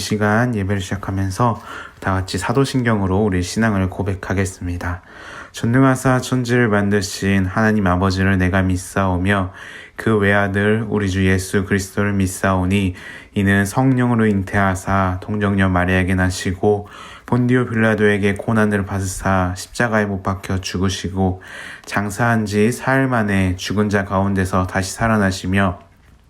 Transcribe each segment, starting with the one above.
시간 예배를 시작하면서 다 같이 사도신경으로 우리 신앙을 고백하겠습니다. 전능하사 천지를 만드신 하나님 아버지를 내가 믿사오며 그 외아들 우리 주 예수 그리스도를 믿사오니 이는 성령으로 잉태하사 동정녀 마리아에게 나시고 본디오 빌라도에게 고난을 받으사 십자가에 못 박혀 죽으시고 장사한 지 사흘 만에 죽은 자 가운데서 다시 살아나시며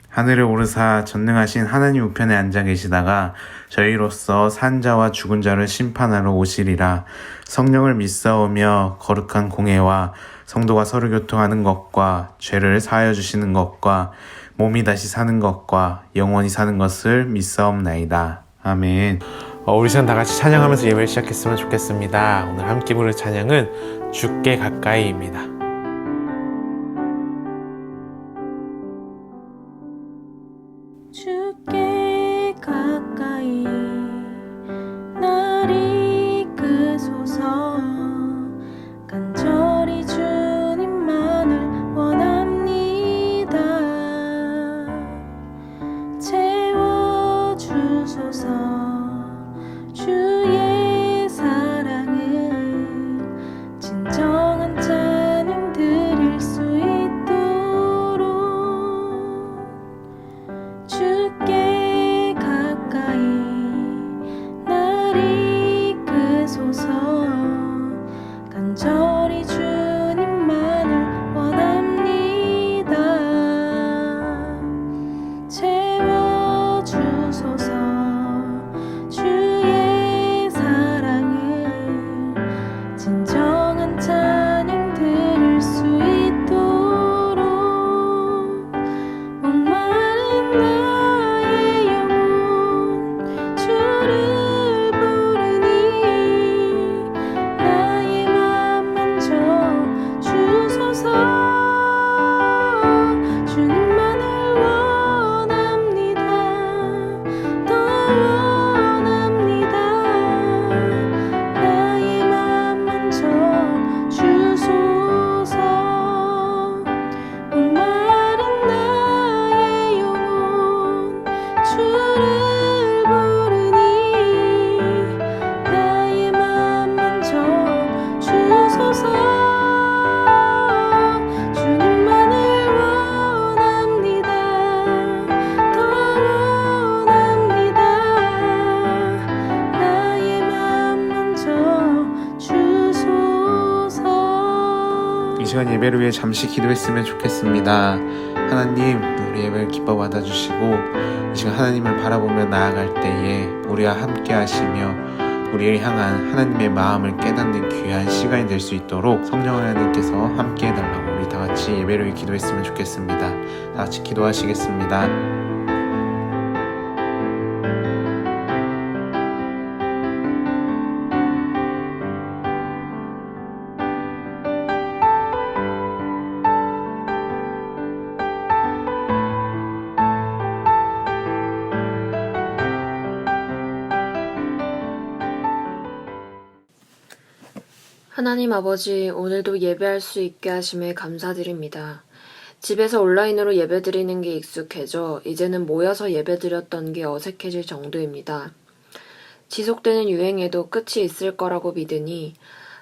하늘에 오르사 전능하신 하나님 우편에 앉아 계시다가 저희로서 산자와 죽은 자를 심판하러 오시리라. 성령을 믿사오며 거룩한 공회와 성도가 서로 교통하는 것과 죄를 사하여 주시는 것과 몸이 다시 사는 것과 영원히 사는 것을 믿사옵나이다. 아멘. 우리 시간 다 같이 찬양하면서 예배를 시작했으면 좋겠습니다. 오늘 함께 부를 찬양은 주께 가까이입니다. 주께 가까이 날 이끄소서. 간절히 주님만을 원합니다. 채워주소서. 주의 사랑을 진정한 찬양 드릴 수 있도록 주께 가까이 날 이끄소서. 간절히 주님만을 원합니다. 채워주소서. 주의 사랑을 진정한 찬양 드릴 수 있도록 목마른 나의 영혼 주를 부르니 나의 맘 만져 주소서. 주님만을 원합니다. 더 원합니다. 나의 맘 만져 주소서. 목마른 나의 영혼 주를 부르니 나의 맘 만져 주소서. 주님만을 원합니다. 더 원합니다. 나의 맘 만져 주소서. 이 시간 예배를 위해 잠시 기도했으면 좋겠습니다. 하나님, 우리 예배를 기뻐 받아주시고 이 시간 하나님을 바라보며 나아갈 때에 우리와 함께 하시며 우리를 향한 하나님의 마음을 깨닫는 귀한 시간이 될 수 있도록 성령 하나님께서 함께 해달라고 우리 다 같이 예배를 위해 기도했으면 좋겠습니다. 다 같이 기도하시겠습니다. 하나님 아버지, 오늘도 예배할 수 있게 하심에 감사드립니다. 집에서 온라인으로 예배드리는 게 익숙해져 이제는 모여서 예배드렸던 게 어색해질 정도입니다. 지속되는 유행에도 끝이 있을 거라고 믿으니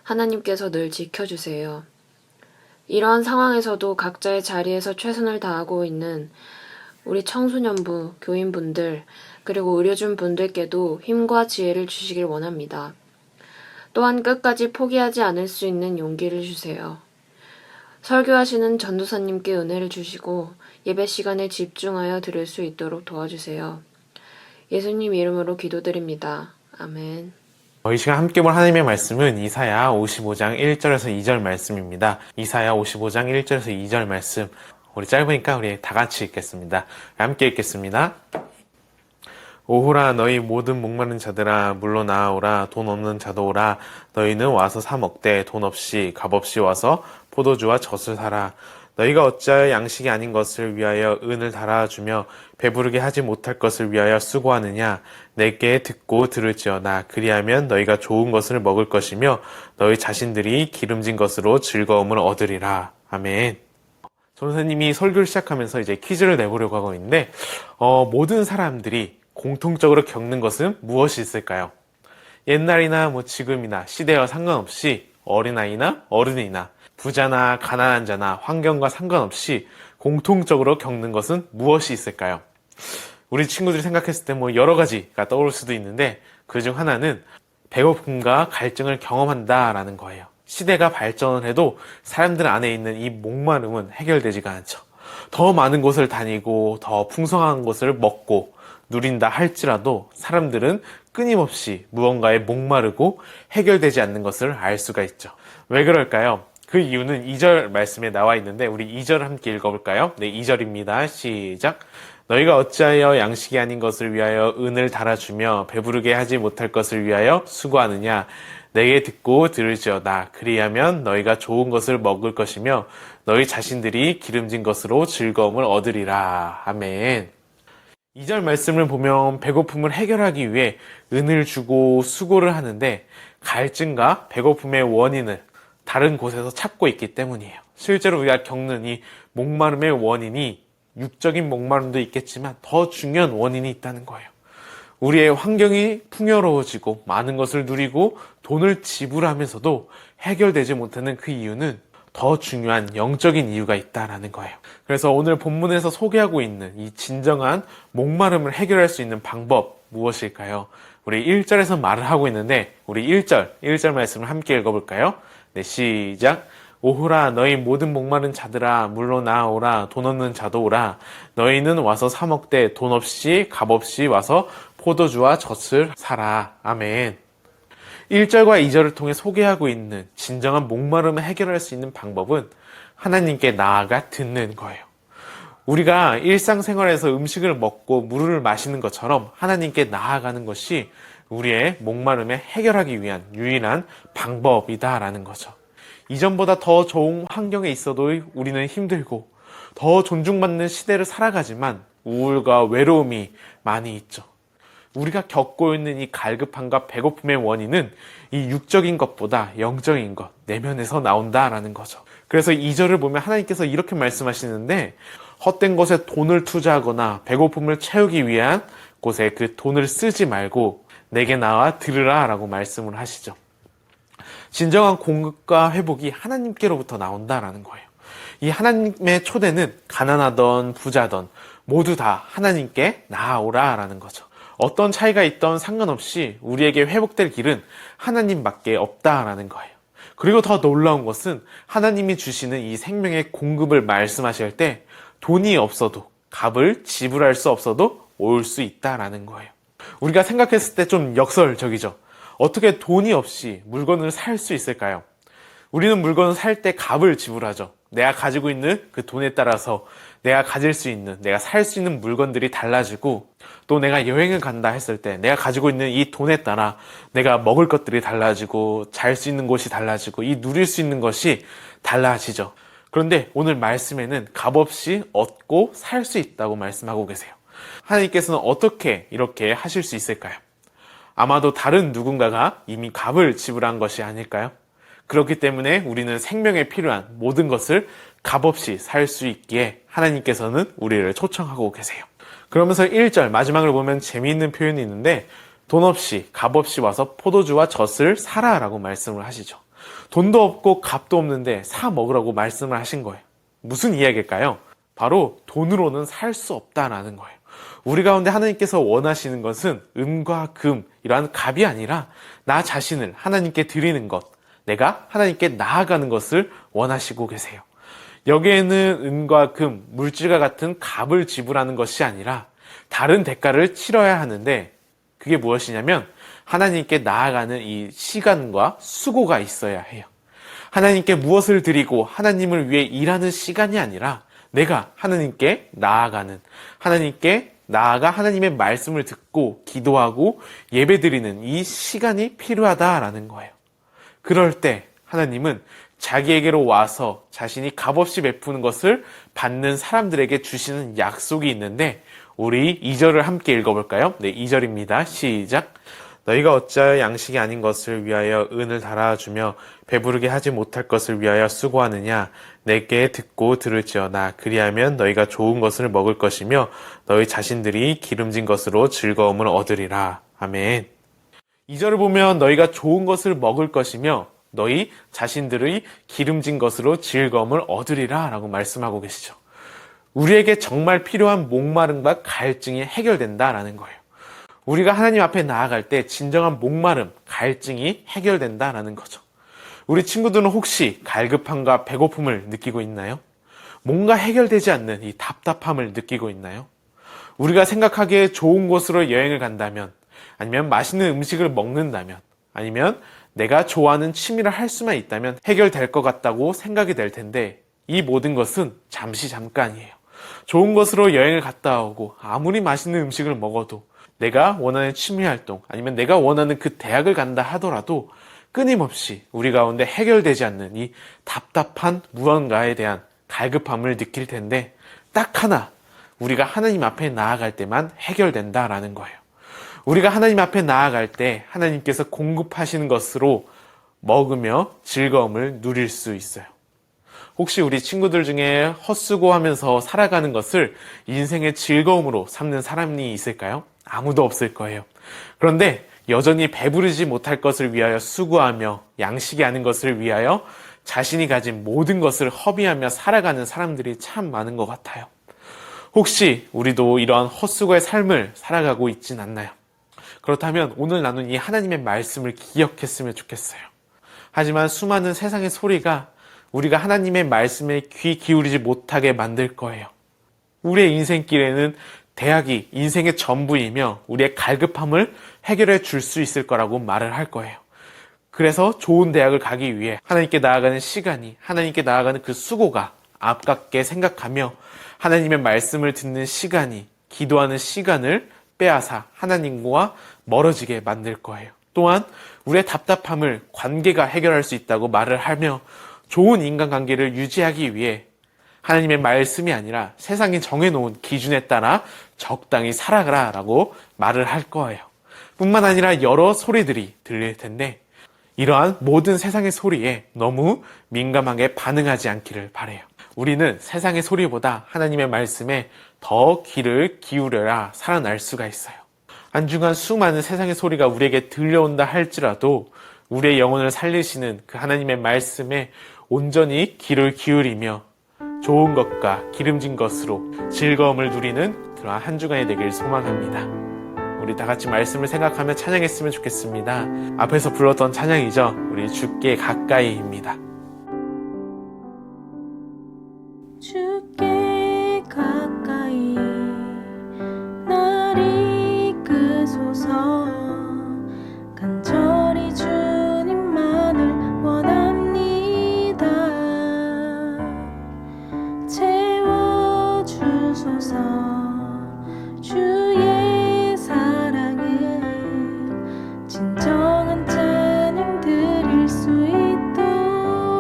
하나님께서 늘 지켜주세요. 이러한 상황에서도 각자의 자리에서 최선을 다하고 있는 우리 청소년부, 교인분들, 그리고 의료진 분들께도 힘과 지혜를 주시길 원합니다. 또한 끝까지 포기하지 않을 수 있는 용기를 주세요. 설교하시는 전도사님께 은혜를 주시고 예배 시간에 집중하여 들을 수 있도록 도와주세요. 예수님 이름으로 기도드립니다. 아멘. 이 시간 함께 볼 하나님의 말씀은 이사야 55장 1절에서 2절 말씀입니다. 이사야 55장 1절에서 2절 말씀. 우리 짧으니까 우리 다 같이 읽겠습니다. 함께 읽겠습니다. 오호라 너희 모든 목마른 자들아 물러 나아오라. 돈 없는 자도 오라. 너희는 와서 사 먹되 돈 없이 값없이 와서 포도주와 젖을 사라. 너희가 어찌하여 양식이 아닌 것을 위하여 은을 달아주며 배부르게 하지 못할 것을 위하여 수고하느냐. 내게 듣고 들을지어다. 그리하면 너희가 좋은 것을 먹을 것이며 너희 자신들이 기름진 것으로 즐거움을 얻으리라. 아멘. 전도사님이 설교를 시작하면서 이제 퀴즈를 내보려고 하고 있는데 모든 사람들이 공통적으로 겪는 것은 무엇이 있을까요? 옛날이나 지금이나 시대와 상관없이 어린아이나 어른이나 부자나 가난한 자나 환경과 상관없이 공통적으로 겪는 것은 무엇이 있을까요? 우리 친구들이 생각했을 때 여러 가지가 떠오를 수도 있는데 그중 하나는 배고픔과 갈증을 경험한다라는 거예요. 시대가 발전을 해도 사람들 안에 있는 이 목마름은 해결되지가 않죠. 더 많은 곳을 다니고 더 풍성한 것을 먹고 누린다 할지라도 사람들은 끊임없이 무언가에 목마르고 해결되지 않는 것을 알 수가 있죠. 왜 그럴까요? 그 이유는 2절 말씀에 나와 있는데 우리 2절을 함께 읽어볼까요? 네, 2절입니다. 시작! 너희가 어찌하여 양식이 아닌 것을 위하여 은을 달아주며 배부르게 하지 못할 것을 위하여 수고하느냐? 내게 듣고 들을지어다. 그리하면 너희가 좋은 것을 먹을 것이며 너희 자신들이 기름진 것으로 즐거움을 얻으리라. 아멘. 2절 말씀을 보면 배고픔을 해결하기 위해 은을 주고 수고를 하는데 갈증과 배고픔의 원인을 다른 곳에서 찾고 있기 때문이에요. 실제로 우리가 겪는 이 목마름의 원인이 육적인 목마름도 있겠지만 더 중요한 원인이 있다는 거예요. 우리의 환경이 풍요로워지고 많은 것을 누리고 돈을 지불하면서도 해결되지 못하는 그 이유는 더 중요한 영적인 이유가 있다라는 거예요. 그래서 오늘 본문에서 소개하고 있는 이 진정한 목마름을 해결할 수 있는 방법 무엇일까요? 우리 1절에서 말을 하고 있는데 우리 1절 말씀을 함께 읽어볼까요? 네, 시작! 오호라 너희 모든 목마른 자들아 물로 나아오라 돈 없는 자도 오라 너희는 와서 사 먹되 돈 없이 값 없이 와서 포도주와 젖을 사라. 아멘. 1절과 2절을 통해 소개하고 있는 진정한 목마름을 해결할 수 있는 방법은 하나님께 나아가 듣는 거예요. 우리가 일상생활에서 음식을 먹고 물을 마시는 것처럼 하나님께 나아가는 것이 우리의 목마름을 해결하기 위한 유일한 방법이다라는 거죠. 이전보다 더 좋은 환경에 있어도 우리는 힘들고 더 존중받는 시대를 살아가지만 우울과 외로움이 많이 있죠. 우리가 겪고 있는 이 갈급함과 배고픔의 원인은 이 육적인 것보다 영적인 것, 내면에서 나온다라는 거죠. 그래서 2절을 보면 하나님께서 이렇게 말씀하시는데 헛된 것에 돈을 투자하거나 배고픔을 채우기 위한 곳에 그 돈을 쓰지 말고 내게 나와 들으라 라고 말씀을 하시죠. 진정한 공급과 회복이 하나님께로부터 나온다라는 거예요. 이 하나님의 초대는 가난하던 부자던 모두 다 하나님께 나아오라라는 거죠. 어떤 차이가 있던 상관없이 우리에게 회복될 길은 하나님밖에 없다라는 거예요. 그리고 더 놀라운 것은 하나님이 주시는 이 생명의 공급을 말씀하실 때 돈이 없어도 값을 지불할 수 없어도 올 수 있다라는 거예요. 우리가 생각했을 때 좀 역설적이죠. 어떻게 돈이 없이 물건을 살 수 있을까요? 우리는 물건을 살 때 값을 지불하죠. 내가 가지고 있는 그 돈에 따라서 내가 가질 수 있는, 내가 살 수 있는 물건들이 달라지고 또 내가 여행을 간다 했을 때 내가 가지고 있는 이 돈에 따라 내가 먹을 것들이 달라지고 잘 수 있는 곳이 달라지고 이 누릴 수 있는 것이 달라지죠. 그런데 오늘 말씀에는 값없이 얻고 살 수 있다고 말씀하고 계세요. 하나님께서는 어떻게 이렇게 하실 수 있을까요? 아마도 다른 누군가가 이미 값을 지불한 것이 아닐까요? 그렇기 때문에 우리는 생명에 필요한 모든 것을 값없이 살 수 있기에 하나님께서는 우리를 초청하고 계세요. 그러면서 1절 마지막을 보면 재미있는 표현이 있는데 돈 없이 값없이 와서 포도주와 젖을 사라 라고 말씀을 하시죠. 돈도 없고 값도 없는데 사 먹으라고 말씀을 하신 거예요. 무슨 이야기일까요? 바로 돈으로는 살 수 없다라는 거예요. 우리 가운데 하나님께서 원하시는 것은 은과 금, 이러한 값이 아니라 나 자신을 하나님께 드리는 것, 내가 하나님께 나아가는 것을 원하시고 계세요. 여기에는 은과 금, 물질과 같은 값을 지불하는 것이 아니라 다른 대가를 치러야 하는데 그게 무엇이냐면 하나님께 나아가는 이 시간과 수고가 있어야 해요. 하나님께 무엇을 드리고 하나님을 위해 일하는 시간이 아니라 내가 하나님께 나아가는, 하나님께 나아가 하나님의 말씀을 듣고 기도하고 예배드리는 이 시간이 필요하다라는 거예요. 그럴 때 하나님은 자기에게로 와서 자신이 값없이 베푸는 것을 받는 사람들에게 주시는 약속이 있는데 우리 2절을 함께 읽어볼까요? 네, 2절입니다. 시작! 너희가 어찌하여 양식이 아닌 것을 위하여 은을 달아주며 배부르게 하지 못할 것을 위하여 수고하느냐. 내게 듣고 들을지어다. 그리하면 너희가 좋은 것을 먹을 것이며 너희 자신들이 기름진 것으로 즐거움을 얻으리라. 아멘. 2절을 보면 너희가 좋은 것을 먹을 것이며 너희 자신들의 기름진 것으로 즐거움을 얻으리라 라고 말씀하고 계시죠. 우리에게 정말 필요한 목마름과 갈증이 해결된다라는 거예요. 우리가 하나님 앞에 나아갈 때 진정한 목마름, 갈증이 해결된다라는 거죠. 우리 친구들은 혹시 갈급함과 배고픔을 느끼고 있나요? 뭔가 해결되지 않는 이 답답함을 느끼고 있나요? 우리가 생각하기에 좋은 곳으로 여행을 간다면, 아니면 맛있는 음식을 먹는다면, 아니면 내가 좋아하는 취미를 할 수만 있다면 해결될 것 같다고 생각이 될 텐데, 이 모든 것은 잠시 잠깐이에요. 좋은 곳으로 여행을 갔다 오고 아무리 맛있는 음식을 먹어도 내가 원하는 취미 활동 아니면 내가 원하는 그 대학을 간다 하더라도 끊임없이 우리 가운데 해결되지 않는 이 답답한 무언가에 대한 갈급함을 느낄 텐데 딱 하나 우리가 하나님 앞에 나아갈 때만 해결된다라는 거예요. 우리가 하나님 앞에 나아갈 때 하나님께서 공급하시는 것으로 먹으며 즐거움을 누릴 수 있어요. 혹시 우리 친구들 중에 헛수고하면서 살아가는 것을 인생의 즐거움으로 삼는 사람이 있을까요? 아무도 없을 거예요. 그런데 여전히 배부르지 못할 것을 위하여 수고하며 양식이 아닌 것을 위하여 자신이 가진 모든 것을 허비하며 살아가는 사람들이 참 많은 것 같아요. 혹시 우리도 이러한 헛수고의 삶을 살아가고 있진 않나요? 그렇다면 오늘 나눈 이 하나님의 말씀을 기억했으면 좋겠어요. 하지만 수많은 세상의 소리가 우리가 하나님의 말씀에 귀 기울이지 못하게 만들 거예요. 우리의 인생길에는 대학이 인생의 전부이며 우리의 갈급함을 해결해 줄 수 있을 거라고 말을 할 거예요. 그래서 좋은 대학을 가기 위해 하나님께 나아가는 시간이, 하나님께 나아가는 그 수고가 아깝게 생각하며 하나님의 말씀을 듣는 시간이, 기도하는 시간을 빼앗아 하나님과 멀어지게 만들 거예요. 또한 우리의 답답함을 관계가 해결할 수 있다고 말을 하며 좋은 인간관계를 유지하기 위해 하나님의 말씀이 아니라 세상이 정해놓은 기준에 따라 적당히 살아가라 라고 말을 할 거예요. 뿐만 아니라 여러 소리들이 들릴 텐데 이러한 모든 세상의 소리에 너무 민감하게 반응하지 않기를 바라요. 우리는 세상의 소리보다 하나님의 말씀에 더 귀를 기울여야 살아날 수가 있어요. 한중한 수많은 세상의 소리가 우리에게 들려온다 할지라도 우리의 영혼을 살리시는 그 하나님의 말씀에 온전히 귀를 기울이며 좋은 것과 기름진 것으로 즐거움을 누리는 그러한 한 주간이 되길 소망합니다. 우리 다 같이 말씀을 생각하며 찬양했으면 좋겠습니다. 앞에서 불렀던 찬양이죠. 우리 주께 가까이입니다. 주께 가까이 날 이끄소서. 간절히 주님만을 원합니다. 채워주소서. 주의 사랑을 진정한 찬양 드릴 수 있도록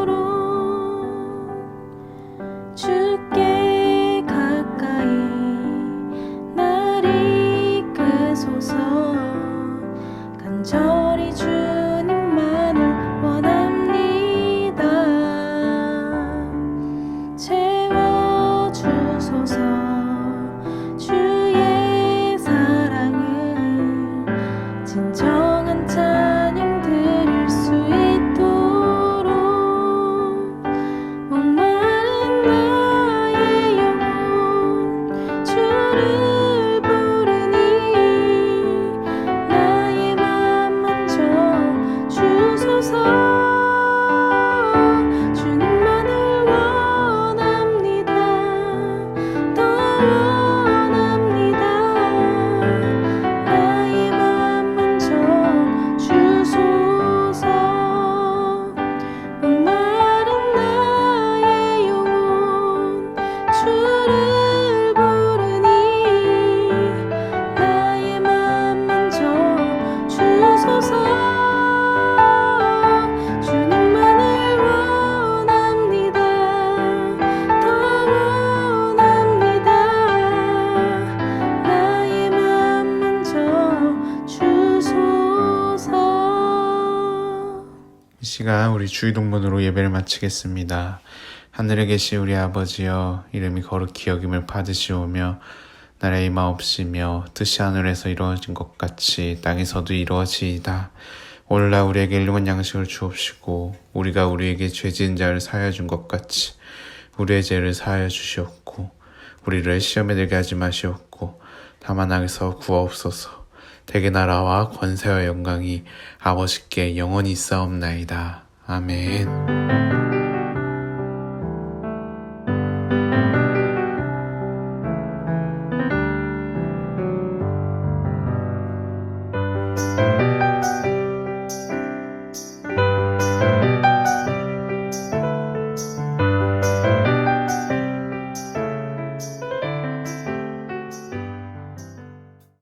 시간 우리 주의동문으로 예배를 마치겠습니다. 하늘에 계신 우리 아버지여, 이름이 거룩히 여김을 받으시오며 나라의 마옵시며 뜻이 하늘에서 이루어진 것 같이 땅에서도 이루어지이다. 오늘날 우리에게 일용할 양식을 주옵시고 우리가 우리에게 죄 지은 자를 사하여 준 것 같이 우리의 죄를 사하여 주시옵고 우리를 시험에 들게 하지 마시옵고 다만 악에서 구하옵소서. 대개 나라와 권세와 영광이 아버지께 영원히 있사옵나이다. 아멘.